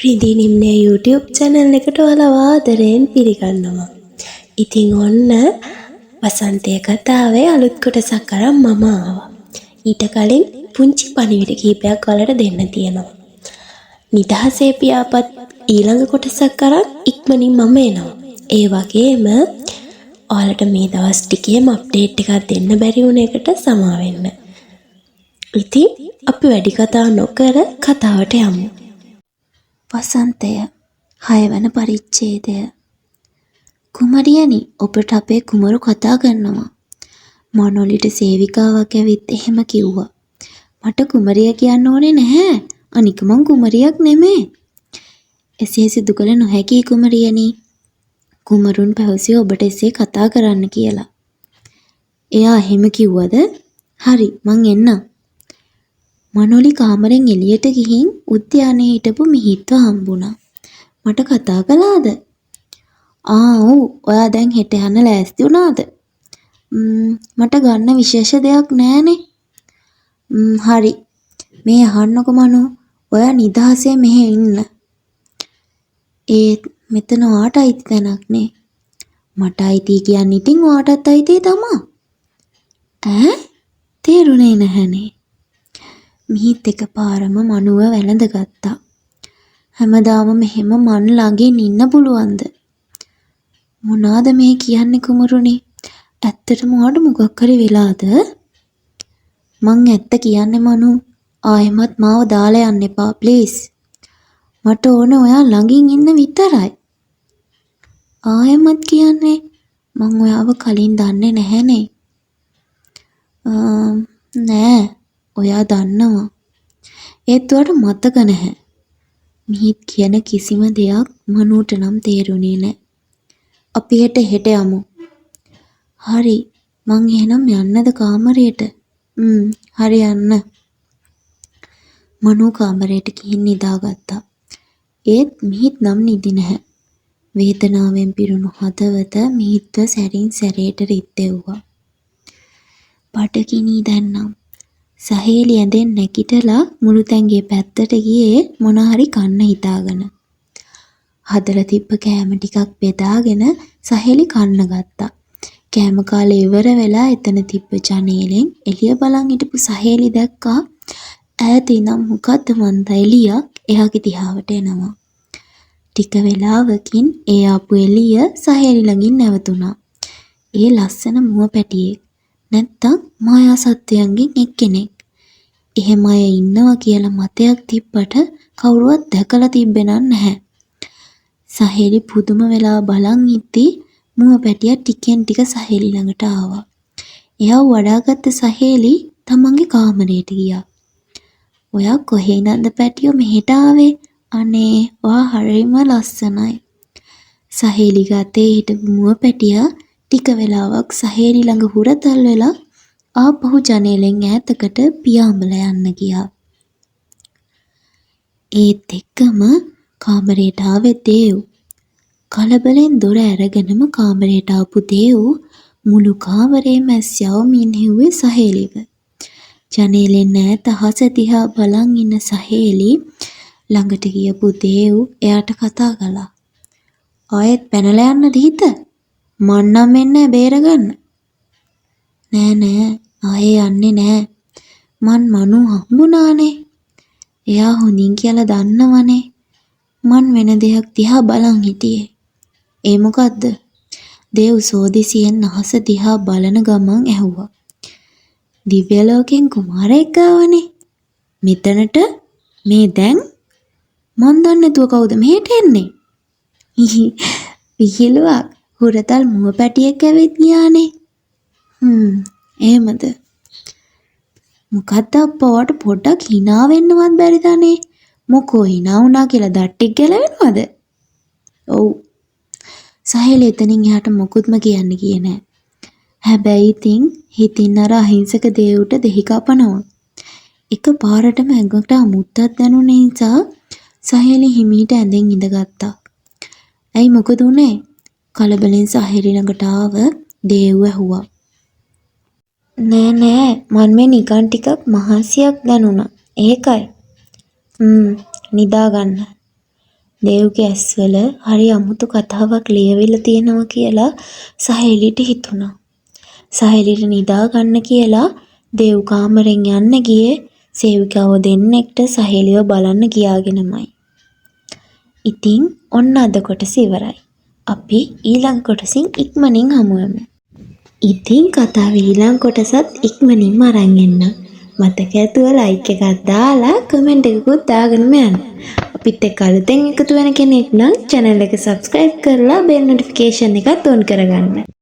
රිදී නිම්නේ YouTube channel එකට ඔයාලව ආදරයෙන් පිළිගන්නවා. ඉතින් ඔන්න වසන්තය කතාවේ අලුත් කොටසක් අරන් මම ආවා. ඊට කලින් පුංචි පණිවිඩ කීපයක් ඔයාලට දෙන්න තියෙනවා. නිදහසේ පියාපත් ඊළඟ කොටසක් අරන් ඉක්මනින් මම එනවා. ඒ වගේම ඔයාලට මේ දවස් ටිකේම අප්ඩේට් එකක් දෙන්න බැරි වුණ එකට සමා වෙන්න. ඉතින් අපි වැඩි කතා නොකර කතාවට යමු. වසන්තය 6 වන පරිච්ඡේදය. කුමරියනි, ඔබට අපේ කුමරු කතා කරනවා. මනෝලිට සේවිකාවක් ඇවිත් එහෙම කිව්වා. මට කුමරිය කියන්න ඕනේ නැහැ. අනික මං කුමරියක් නෙමේ. එසේ සිදු කළ නොහැකි කුමරියනි. කුමරුන් පැවසිය ඔබට එසේ කතා කරන්න කියලා. එයා එහෙම කිව්වද? හරි, මං එන්නම්. මනෝලි කාමරෙන් එළියට ගිහින් උද්‍යානයේ හිටපු මිහිත්ව හම්බුණා. මට කතා කළාද? ඔව්. ඔයා දැන් හෙට යන්න ලෑස්ති වුණාද? මට ගන්න විශේෂ දෙයක් නෑනේ. හරි. මේ අහන්නකො මනෝ. ඔයා නිදහසේ මෙහෙ ඉන්න. මෙතන ඔයාට අයිති තැනක් නේ. මට අයිති කියන්නේ ඉතින් ඔයාටත් අයිති තමා. තේරුණේ නැහනේ. මිහිත් එකපාරම මනුව වැළඳගත්තා. හැමදාම මෙහෙම මන් ළඟින් ඉන්න පුළුවන්ද? මොනාද මේ කියන්නේ කුමරුනි? ඇත්තටම ඔයාට මොකක් හරි වෙලාද? මං ඇත්ත කියන්නේ මනු. ආයෙමත් මාව දාලා යන්න එපා ප්ලීස්. මට ඕන ඔයා ළඟින් ඉන්න විතරයි. ආයෙමත් කියන්නේ මං ඔයාව කලින් දන්නේ නැහැනේ. නෑ. ඔයා දන්නවා. ඒත් ඔයාට මතක නැහැ. මිහිත් කියන කිසිම දෙයක් මනුට නම් තේරුණේ නැහැ. අපි හෙට යමු. හරි. මං එහෙනම් යන්නද කාමරයට? හරි යන්න. මනු කාමරයට ගිහින් නිදාගත්තා. ඒත් මිහිත් නම් නිදි නැහැ. වේදනාවෙන් පිරුණු හදවත මිහිත්ව සැරින් සැරේට රිද්දෙව්වා. බඩගිනි දැන්නම්. සහේලි ඇඳෙන් නැගිටලා මුළුතැන්ගේ පැත්තට ගියේ මොන හරි කන්න හිතාගෙන. හදලා තිබ්බ කෑම ටිකක් බෙදාගෙන සහේලි කන්න ගත්තා. කෑම කාලේ ඉවර වෙලා එතන තිබ්බ ජනේලෙන් එළිය බලන් හිටපු සහේලි දැක්කා. ඈත ඉඳන් මොකද්ද මන්ද එළියක් එයාගේ දිහාවට එනවා. ටික වෙලාවකින් ඒ ආපු එළිය සහේලි ළඟින් නැවතුණා. ඒ ලස්සන මුව පැටියෙක්. නැත්තම් මායා සත්වයන්ගෙන් එක්කෙනෙක්. එහෙම අය ඉන්නවා කියලා මතයක් තිබ්බට කවුරුවත් දැකලා තිබ්බේ නැහැ. සහේලි පුදුම වෙලා බලන් ඉද්දි මුව පැටියා ටිකෙන් ටික සහේලි ළඟට ආවා. එයා වඩාගත්ත සහේලි තමන්ගේ කාමරයට ගියා. ඔයා කොහේ ඉඳන්ද පැටියෝ මෙහෙට ආවේ? අනේ ඔයා හරිම ලස්සනයි. සහේලි ගතේ හිටපු මුව පැටියා ටික වෙලාවක් සහේලි ළඟ හුරතල් වෙලා ආපහු ජනේලෙන් ඈතකට පියාඹලා යන්න ගියා. ඒත් එක්කම කාමරයට ආවේ දේව්. කලබලෙන් දොර ඇරගෙනම කාමරයට ආපු දේව් මුළු කාමරේම ඇස්යවමින් හෙව්වේ සහේලිව. ජනේලෙන් ඈත අහස දිහා බලන් ඉන්න සහේලි ළඟට ගියපු දේව් එයාට කතා කළා. ආයෙත් පැනලා යන්නද හිත? මන් නම් එන්නේ බේරගන්න. නෑ ආයේ යන්නේ නෑ. මන් මනු හම්බුණානේ. එයා හොඳින් කියලා දන්නවනේ. මන් වෙන දෙයක් දිහා බලන් හිටියේ. ඒ මොකද්ද? දේව් සෝදිසියෙන් අහස දිහා බලන ගමන් ඇහුවා. දිව්‍ය ලෝකෙන් කුමාරයෙක් ආවනේ. මෙතනට මේ දැන් මන් දන්නේ නැතුව කවුද මෙහෙට එන්නේ? විහිළුවක්. හුරතල් මුව පැටියෙක් ඇවිත් ගියානේ. එහෙමද? මොකද්ද අප්පවට පොඩ්ඩක් hina වෙන්නවත් බැරිද අනේ? මොකෝ hina වුණා කියලා දට්ටික් ගැලවෙනවද? ඔව්. සහේලි එතනින් එහාට මොකුත්ම කියන්න ගියේ නෑ. හැබැයි ඉතින් හිතින් අර අහිංසක දේවුට දෙහි කපනවා. එක පාරටම ඇඟට අමුත්තක් දැනුනේ නිසා සහේලි හිමීට ඇඳෙන් ඉඳගත්තා. ඇයි මොකද උනේ? කලබලෙන් සහේලි ළඟට ආව දේව් ඇහුවා. නෑ මන් මේ නිකන් ටිකක් මහන්සියක් දැනුණා. ඒකයි. නිදා ගන්න. දේව්ගේ ඇස්වල හරි අමුතු කතාවක් ලියවිලා තියෙනවා කියලා සහේලිට හිතුණා. සහේලිට නිදා ගන්න කියලා දේව් කාමරෙන් යන්න ගියේ සේවිකාව දෙන්නෙක්ට සහේලිව බලන්න ගියාගෙනමයි. ඉතින් ඔන්න අද කොටස ඉවරයි. අපි ඊළඟ කොටසින් ඉක්මනින් හමු වෙමු. ඉතින් කතාවේ ඊළඟ කොටසත් ඉක්මනින්ම අරන් එන්න. මතක ඇතුව ලයික් එකක් දාලා කමෙන්ට් එකකුත් දාගෙනම යන්න. අපිත් එක්ක අලුතෙන් එකතු වෙන කෙනෙක් නම් channel එක subscribe කරලා bell notification එකත් on කරගන්න.